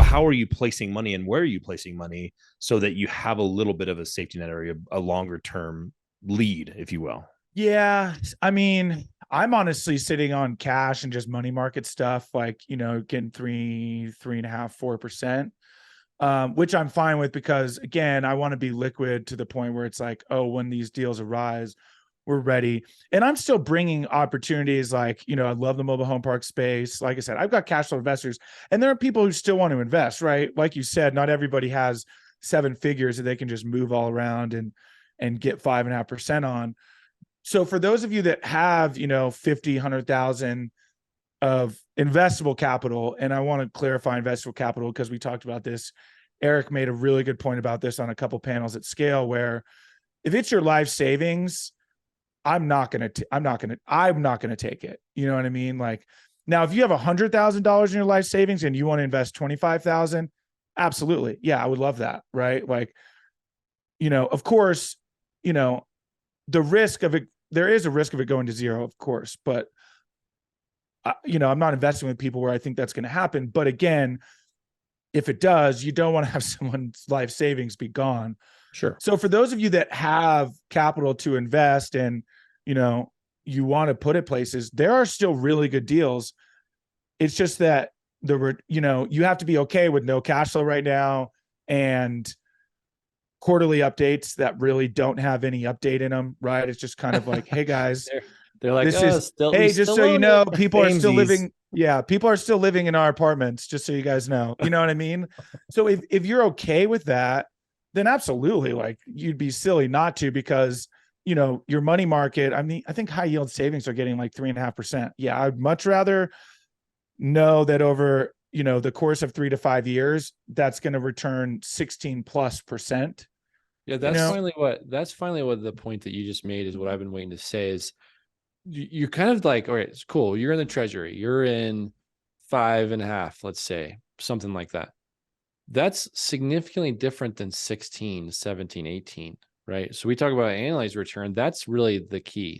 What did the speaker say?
how are you placing money and where are you placing money so that you have a little bit of a safety net or a longer term lead, if you will? Yeah. I mean, I'm honestly sitting on cash and just money market stuff, like, getting 3.5%, 4%, which I'm fine with because, again, I want to be liquid to the point where it's like, oh, when these deals arise, we're ready. And I'm still bringing opportunities like, I love the mobile home park space. Like I said, I've got cash flow investors, and there are people who still want to invest, right? Like you said, not everybody has 7 figures that they can just move all around and get 5.5% on. So for those of you that have, 50, 100,000 of investable capital, and I want to clarify investable capital because we talked about this. Eric made a really good point about this on a couple panels at Scale, where if it's your life savings, I'm not going to take it. You know what I mean? Like, now, if you have $100,000 in your life savings and you want to invest 25,000, absolutely. Yeah, I would love that. Right. Like, of course, the risk of it, there is a risk of it going to zero, of course, but I'm not investing with people where I think that's going to happen. But again, if it does, you don't want to have someone's life savings be gone. Sure. So for those of you that have capital to invest and, you want to put it places, there are still really good deals. It's just that you have to be okay with no cash flow right now and quarterly updates that really don't have any update in them, right? It's just kind of like, hey guys, they're like, this is, we just still so you own know, it. people are still Samesies. living. Yeah, people are still living in our apartments, just so you guys know. You know what I mean? So if you're okay with that, then absolutely, like, you'd be silly not to, because your money market, I mean, I think high yield savings are getting like 3.5%. Yeah, I'd much rather know that over, the course of 3 to 5 years, that's going to return 16+%. Yeah, that's finally what the point that you just made is what I've been waiting to say is you're kind of like, all right, it's cool. You're in the treasury. You're in 5.5, let's say, something like that. That's significantly different than 16, 17, 18, right? So we talk about annualized return. That's really the key.